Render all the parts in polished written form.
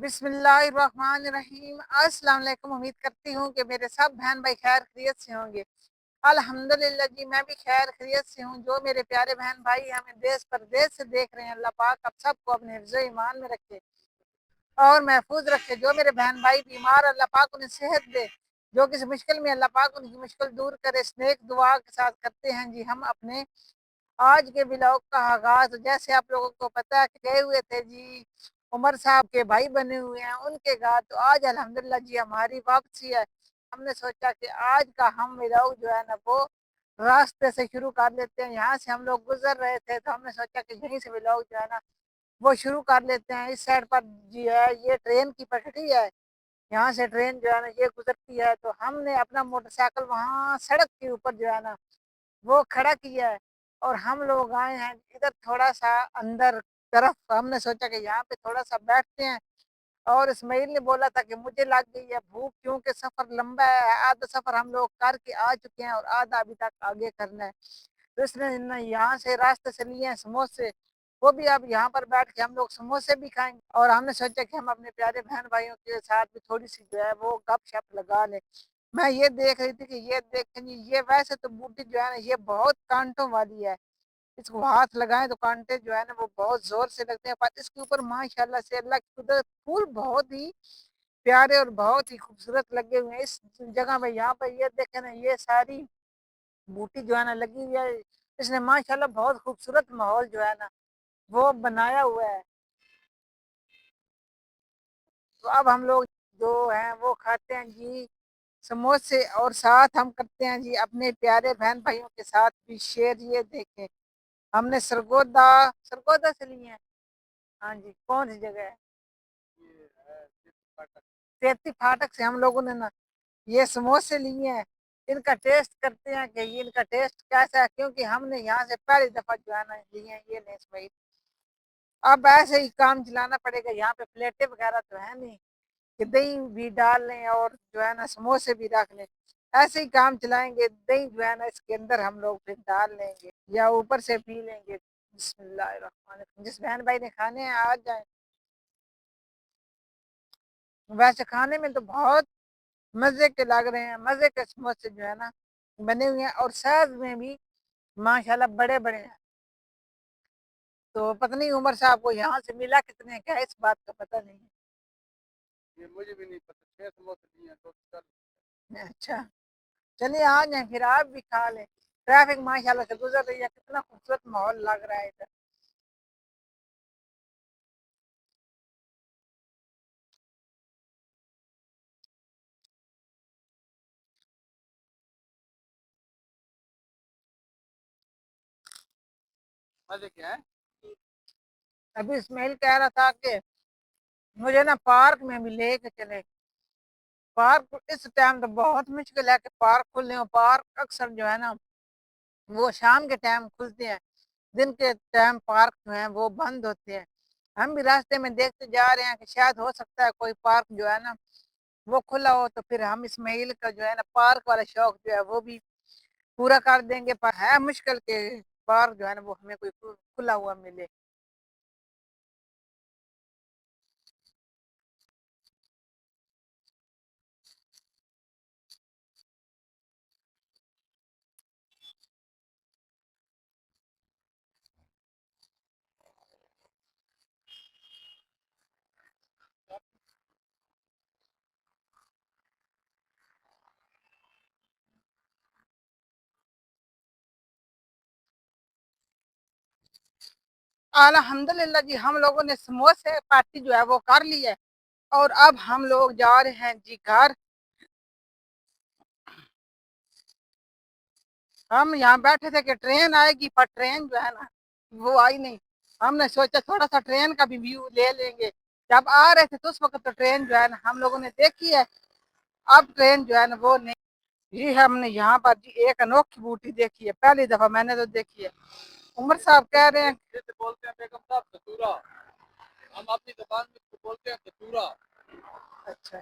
बिस्मिल्लाहिर्रहमानिर्रहीम। अस्सलाम वालेकुम। उम्मीद करती हूँ कि मेरे सब बहन भाई खैर खैरियत से होंगे। अल्हम्दुलिल्लाह जी, मैं भी खैर खैरियत से हूँ। जो मेरे प्यारे बहन भाई हमें देश परदेश से देख रहे हैं, अल्लाह पाक आप सबको अपने हिफ्ज़ ईमान में रखे और महफूज रखे। जो मेरे बहन भाई बीमार, अल्लाह पाक उन्हें सेहत दे। जो किसी मुश्किल में, अल्लाह पाक उनकी मुश्किल दूर करे। इस नेक दुआ के साथ करते हैं जी हम अपने आज के ब्लॉग का आगाज। जैसे आप लोगों को पता है कि गए हुए थे जी उमर साहब के भाई बने हुए हैं उनके घर, तो आज अल्हम्दुलिल्लाह जी हमारी वापसी है। हमने सोचा कि आज का हम ब्लॉग जो है ना वो रास्ते से शुरू कर लेते हैं। यहाँ से हम लोग गुजर रहे थे तो हमने सोचा कि यहीं से ब्लॉग जो है ना वो शुरू कर लेते हैं। इस साइड पर जी है ये ट्रेन की पटरी है, यहाँ से ट्रेन जो है ना ये गुजरती है। तो हमने अपना मोटरसाइकिल वहाँ सड़क के ऊपर जो है ना वो खड़ा किया है और हम लोग आए हैं इधर थोड़ा सा अंदर तरफ। हमने सोचा कि यहाँ पे थोड़ा सा बैठते हैं और इस्माइल ने बोला था कि मुझे लग गई है भूख, क्योंकि सफर लंबा है। आधा सफर हम लोग करके आ चुके हैं और आधा अभी तक आगे करना है। तो इसने यहाँ से रास्ते से लिए हैं समोसे, वो भी अब यहाँ पर बैठ के हम लोग समोसे भी खाएंगे। और हमने सोचा कि हम अपने प्यारे बहन भाइयों के साथ भी थोड़ी सी जो है वो गप शप लगा लें। मैं ये देख रही थी कि ये देखें जी, ये वैसे तो बूटी जो है ना ये बहुत कांटों वाली है। इसको हाथ लगाएं तो कांटे जो है ना वो बहुत जोर से लगते हैं, पर इसके ऊपर माशाल्लाह से अल्लाह की कुदरत फूल बहुत ही प्यारे और बहुत ही खूबसूरत लगे हुए हैं इस जगह पे। यहाँ पर ये देखें ना ये सारी बूटी जो है ना लगी हुई है। इसने माशाल्लाह बहुत खूबसूरत माहौल जो है ना वो बनाया हुआ है। तो अब हम लोग जो हैं वो खाते हैं जी समोसे और साथ हम करते हैं जी अपने प्यारे बहन भाइयों के साथ भी शेयर। ये देखें हमने सरगोदा सरगोदा से लिए हैं। हाँ जी, कौन सी जगह है? सेती फाटक से हम लोगों ने ना ये समोसे लिए हैं। इनका टेस्ट करते हैं कि ये इनका टेस्ट कैसा है, क्योंकि हमने यहाँ से पहली दफा जो है ना लिए हैं। ये नहीं भाई, अब ऐसे ही काम चलाना पड़ेगा। यहाँ पे प्लेटें वगैरह तो है नहीं कि दही भी डाल लें और जो है ना समोसे भी रख लें। ऐसे ही काम चलाएंगे। दही जो है ना इसके अंदर हम लोग फिर डाल लेंगे या ऊपर से पी लेंगे। बिस्मिल्लाहिर्रहमानिर्रहीम। जिस बहन भाई ने खाने हैं आ जाए। वैसे खाने में तो बहुत मजे के लग रहे हैं, मजे के समोसे जो है ना बने हुए हैं और साइज में भी माशाल्लाह बड़े बड़े हैं। तो पता नहीं उमर साहब को यहाँ से मिला कितने का इस बात का पता नहीं है। ये मुझे भी नहीं पता, 6 समोसे दिए हैं तो। अच्छा, चलिए आ जाए फिर आप भी खा लें। ट्रैफिक माशाल्लाह से गुजर रही है, कितना खूबसूरत माहौल लग रहा है इधर। मजे क्या है? अभी इस्माइल कह रहा था कि मुझे ना पार्क में भी लेके चले। पार्क इस टाइम तो बहुत मुश्किल है कि पार्क खुले हो। पार्क अक्सर जो है ना वो शाम के टाइम खुलते हैं, दिन के टाइम पार्क जो है वो बंद होते हैं। हम भी रास्ते में देखते जा रहे हैं कि शायद हो सकता है कोई पार्क जो है ना वो खुला हो, तो फिर हम इस्माइल का जो है ना पार्क वाला शौक जो है वो भी पूरा कर देंगे। पर है मुश्किल के पार्क जो है ना वो हमें कोई खुला हुआ मिले। अल्हम्दुलिल्लाह जी, हम लोगों ने समोसे पार्टी जो है वो कर ली है और अब हम लोग जा रहे हैं जी घर। हम यहाँ बैठे थे कि ट्रेन आएगी, पर ट्रेन जो है ना वो आई नहीं। हमने सोचा थोड़ा सा ट्रेन का भी व्यू ले लेंगे। जब आ रहे थे तो उस वक्त तो ट्रेन जो है ना हम लोगों ने देखी है, अब ट्रेन जो है ना वो नहीं। ये हमने यहाँ पर जी एक अनोखी बूटी देखी है, पहली दफा मैंने तो देखी है। उमर साहब कह रहे हैं जैसे बोलते हैं बेगम साहब कतूरा, हम अपनी दुकान में इसको बोलते हैं कतूरा। अच्छा,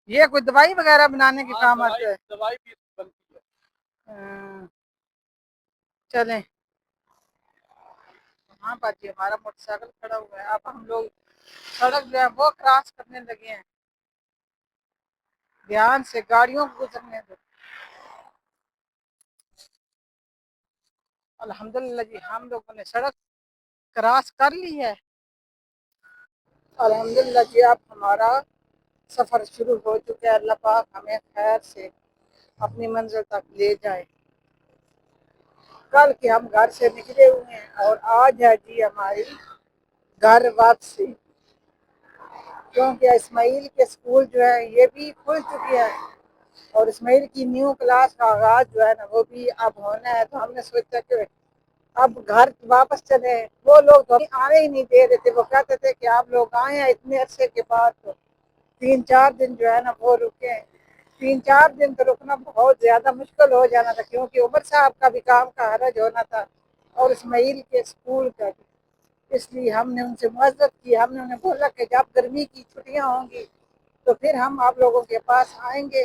ये कोई दवाई वगैरह बनाने के काम आते हैं? दवाई भी बनती है। चलें हाँ बाजी, हमारा मोटरसाइकिल खड़ा हुआ है। अब हम लोग सड़क जो है वो क्रॉस करने लगे हैं। ध्यान से गाड़ियों को गुजरने दो। अल्हम्दुलिल्लाह जी, हम लोगों ने सड़क क्रॉस कर ली है। अल्हम्दुलिल्लाह जी, अब हमारा सफर शुरू हो चुका है। अल्लाह पाक हमें खैर से अपनी मंजिल तक ले जाए। कल के हम घर से निकले हुए हैं और आज है जी हमारी घर वापसी, क्योंकि इस्माइल के स्कूल जो है ये भी खुल चुकी है और इस्माइल की न्यू क्लास का आगाज जो है ना वो भी अब होना है। तो हमने सोचा कि अब घर वापस चले। वो लोग तो आने ही नहीं दे रहे थे। वो कहते थे कि आप लोग आए हैं इतने अरसे के बाद, तो 3-4 दिन जो है ना वो रुके हैं। 3-4 दिन तो रुकना बहुत ज्यादा मुश्किल हो जाना था, क्योंकि उमर साहब का भी काम का हरज होना था और इस्माइल के स्कूल का भी। इसलिए हमने उनसे मुआज़रत की। हमने उन्हें बोला कि जब गर्मी की छुट्टियां होंगी तो फिर हम आप लोगों के पास आएंगे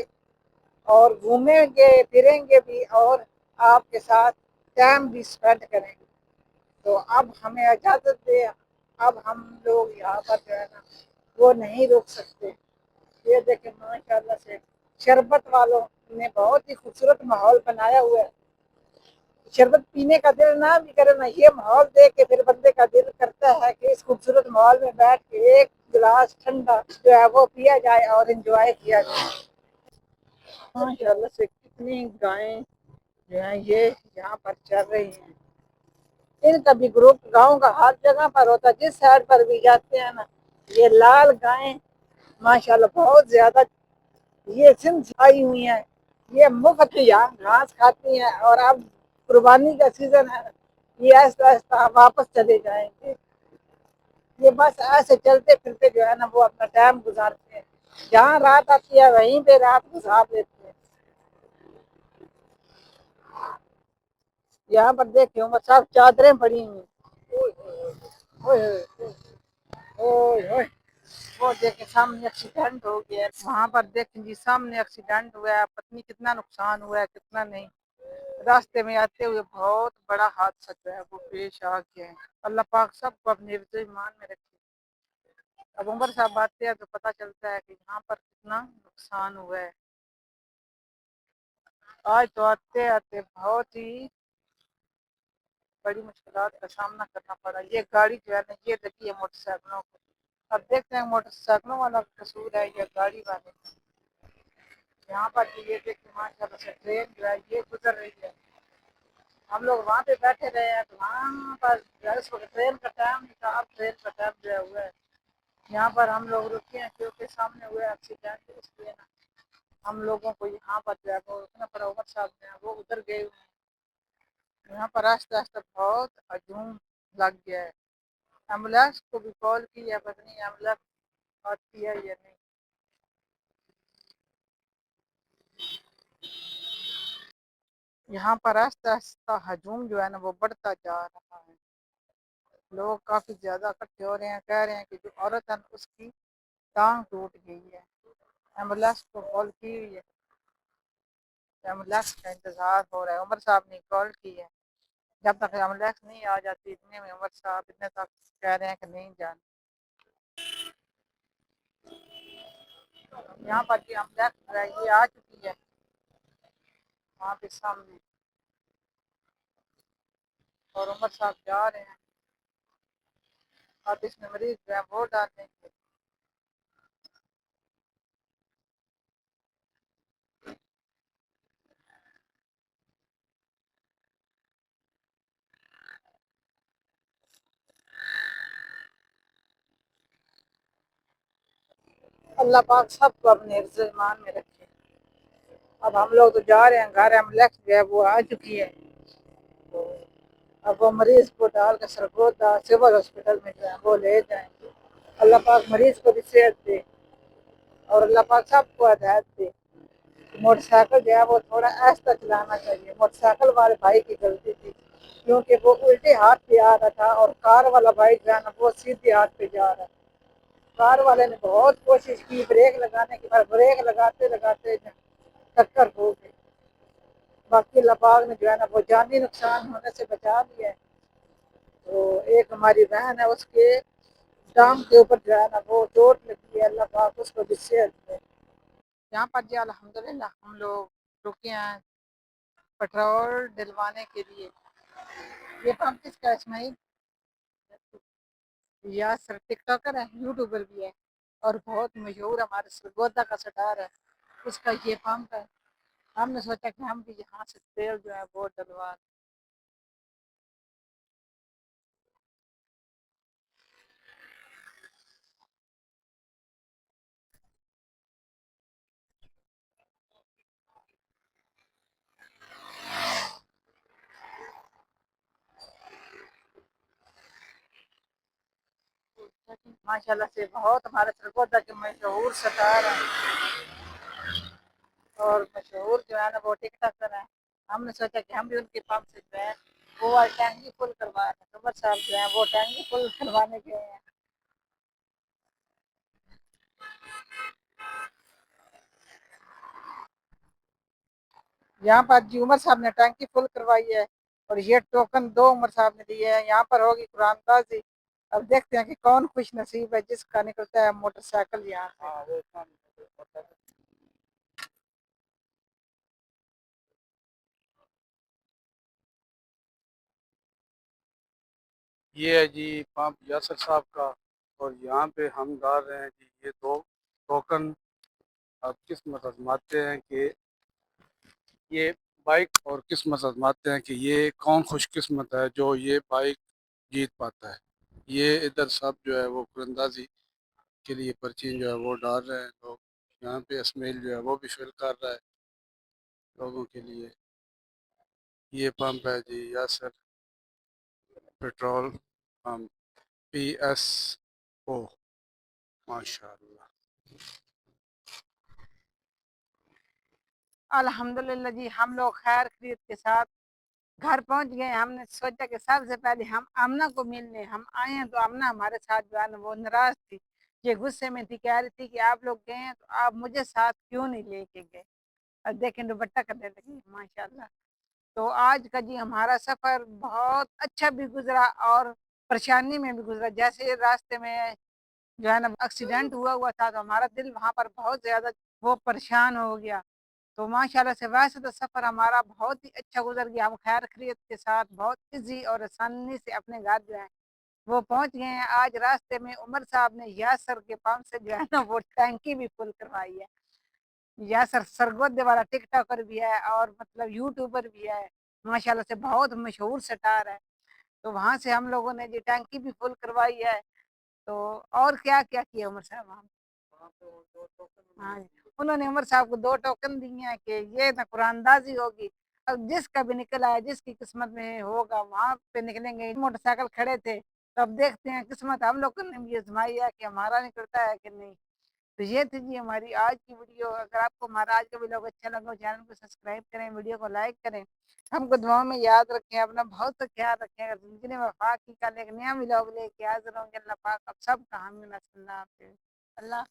और घूमेंगे फिरेंगे भी और आपके साथ टाइम भी स्पेंड करेंगे। तो अब हमें इजाज़त दे। अब हम लोग यहाँ पर जो है ना वो नहीं रुक सकते। ये देखें माशाल्लाह से शरबत वालों ने बहुत ही खूबसूरत माहौल बनाया हुआ है। शरबत पीने का दिल ना भी करे ना, ये माहौल देख के फिर बंदे का दिल करता है कि इस खूबसूरत माहौल में बैठ के एक गिलास ठंडा जो है वो पिया जाए और एंजॉय किया जाए। माशाल्लाह से कितनी गायें जो है ये यहाँ पर चल रही हैं। इनका भी ग्रुप गांव का हर जगह पर होता है, जिस साइड पर भी जाते हैं ना ये लाल गायें माशाल्लाह बहुत ज्यादा ये सिंध आई हुई हैं। ये मुफ्त यहाँ घास खाती हैं और अब कुर्बानी का सीजन है। ये ऐसा ऐसा वापस चले जाएंगे। ये बस ऐसे चलते फिरते जो है ना वो अपना टाइम गुजारते हैं। जहाँ रात आती है वहीं पे रात गुजार लेते हैं। यहाँ पर देखिए उमर साहब चादरें पड़ी हुई हैं। ओए ओए ओए ओए, वो देखे सामने एक्सीडेंट हो गया। वहां पर देखें जी सामने एक्सीडेंट हुआ है। पत्नी कितना नुकसान हुआ है कितना नहीं। रास्ते में आते हुए बहुत बड़ा हादसा जो है वो पेश आ गया है। अल्लाह पाक सबको अपने हिफ्ज़ ईमान में रखे। अब उमर साहब आते हैं तो पता चलता है कि यहाँ पर कितना नुकसान हुआ है। आज तो आते आते बहुत ही बड़ी मुश्किलात का सामना करना पड़ा। ये गाड़ी जो है ना ये लगी है मोटरसाइकिलों को। अब देखते हैं मोटरसाइकिलों वाला कसूर है या गाड़ी वाले का। यहाँ पर ये देखिए माशाल्लाह से ट्रेन जो है ये गुजर रही है। हम लोग वहाँ पे बैठे रहे हैं तो वहाँ पर इस वक्त ट्रेन का टाइम नहीं था। अब ट्रेन का टाइम जो है हुआ है। यहाँ पर हम लोग रुके हैं क्योंकि सामने हुए एक्सीडेंट, इसलिए ना हम लोगों को यहाँ पर जो है वो रुकना पड़ा। उमर साहब जो है वो उधर गए हुए हैं। यहाँ पर आस्ते आस्ते बहुत हजूम लग गया है। एम्बुलेंस को भी कॉल की है, पता नहीं एम्बुलेंस आती है या नहीं। यहाँ पर आस्ता आस्ता हजूम जो है ना वो बढ़ता जा रहा है। लोग काफी ज्यादा इकट्ठे हो रहे हैं। कह रहे हैं कि जो औरत है उसकी टांग टूट गई है। एम्बुलेंस को कॉल की हुई है। एम्बुलेंस का इंतजार हो रहा है। उमर साहब ने कॉल की है। जब तक एम्बुलेंस नहीं आ जाती इतने में उमर साहब इतने तक कह रहे हैं कि नहीं जाना। यहाँ पर जो एम्बुलेंस ये आ चुकी है वहाँ पे सामने और उमर साहब जा रहे हैं। अब इसमें मरीज जो है वो डालने के। अल्लाह पाक सबको अपने हिफ्ज़ ईमान में रखे। अब हम लोग तो जा रहे हैं घर। एम्बुलेंस जो है वो आ चुकी है। तो अब वो मरीज को डाल कर सरगोदा सिविल हॉस्पिटल में जो है वो ले जाएंगे। अल्लाह पाक मरीज को भी सेहत दे और अल्लाह पाक सबको हिदायत दे। मोटरसाइकिल जो है वो थोड़ा आहिस्ता चलाना चाहिए। मोटरसाइकिल वाले भाई की गलती थी, क्योंकि वो उल्टे हाथ पे आ रहा था और कार वाला भाई जो है ना वो सीधे हाथ पे जा रहा है। कार वाले ने बहुत कोशिश की ब्रेक लगाने की, पर ब्रेक लगाते लगाते टक्कर हो गई। बाकी अल्लाह पाक ने जो है ना वो जानी नुकसान होने से बचा लिया है। तो एक हमारी बहन है, उसके टांग के ऊपर जो है ना वो चोट लगी है, अल्लाह पाक उसको भी सेहत दे। यहाँ पर जी अल्हम्दुलिल्लाह हम लोग रुके हैं पेट्रोल डलवाने के लिए। ये पंप किसका है इस्माइल? यासर टिकटॉकर है, यूट्यूबर भी है और बहुत मशहूर हमारे सरगोदा का सटार है, उसका ये पंप है। हमने सोचा कि हम भी यहाँ से तेल जो है वो डलवा। माशाल्लाह से बहुत हमारे सरगोदा के मशहूर सटार हैं और मशहूर जो है ना वो टिकटॉकर है। हमने सोचा कि हम भी उनके पंप से जो है वो वाली टैंकी फुल करवा रहे हैं। उमर साहब जो है वो टैंकी फुल करवाने गए हैं। यहाँ पर जी उमर साहब ने टैंकी फुल करवाई है और ये टोकन दो उमर साहब ने दिए हैं। यहाँ पर होगी कुरानदाजी। अब देखते हैं कि कौन खुश नसीब है जिसका निकलता है मोटरसाइकिल यहाँ से। ये है जी पंप यासर साहब का। और यहाँ पे हम डाल रहे हैं जी ये दो टोकन। अब किस्मत आजमाते हैं कि ये बाइक, और किस्मत आजमाते हैं कि ये कौन खुशकिस्मत है जो ये बाइक जीत पाता है। ये इधर सब जो है वो कुरंदाजी के लिए पर्ची जो है वो डाल रहे हैं लोग। यहाँ पे इसमेल जो है वो भी फिल कर रहा है लोगों के लिए। ये पंप है जी यासर पेट्रोल पंप, PSO। माशाल्लाह। अल्हम्दुलिल्लाह जी हम लोग खैर खरीद के साथ घर पहुंच गए। हमने सोचा कि सबसे पहले हम आमना को मिलने हम आए हैं, तो आमना हमारे साथ जो है ना वो नाराज थी। ये गुस्से में थी, कह रही थी कि आप लोग गए हैं तो आप मुझे साथ क्यों नहीं लेके गए। और देखें दुपट्टा करने लगी माशाल्लाह। तो आज का जी हमारा सफर बहुत अच्छा भी गुजरा और परेशानी में भी गुजरा। जैसे रास्ते में जो है ना एक्सीडेंट हुआ हुआ था, तो हमारा दिल वहां पर बहुत ज्यादा वो परेशान हो गया। तो माशाल्लाह से वैसे तो सफ़र हमारा बहुत ही अच्छा गुजर गया। हम खैर खरीत के साथ बहुत इजी और आसानी से अपने घर जो है वो पहुंच गए हैं। आज रास्ते में उमर साहब ने यासर के पंप से जो है ना वो टैंकी भी फुल करवाई है। यासर सरगोदे वाला टिकटॉकर भी है और मतलब यूट्यूबर भी है, माशाल्लाह से बहुत मशहूर स्टार है। तो वहां से हम लोगों ने जी टैंकी भी फुल करवाई है। तो और क्या क्या किया उमर साहब वहाँ? हाँ जी, उन्होंने उमर साहब को 2 टोकन दिए हैं कि ये ना कुरानदाज़ी होगी। अब जिसका भी निकला है, जिसकी किस्मत में होगा वहाँ पे निकलेंगे। मोटरसाइकिल खड़े थे, तो अब देखते हैं किस्मत हम लोगों ने भी आज़माई है कि हमारा निकलता है कि नहीं। तो ये थी जी हमारी आज की वीडियो। अगर आपको हमारा आज का व्लॉग अच्छा लगा, चैनल को सब्सक्राइब करें, वीडियो को लाइक करें। हमको दुआओं में याद रखें, अपना बहुत सा ख्याल रखें। अगर ज़िंदगी में वफ़ा की कल एक नया व्लॉग लेके हाज़िर होंगे। अल्लाह पाक आप सबका हामी नस्ल अल्लाह हाफ़िज़। अल्लाह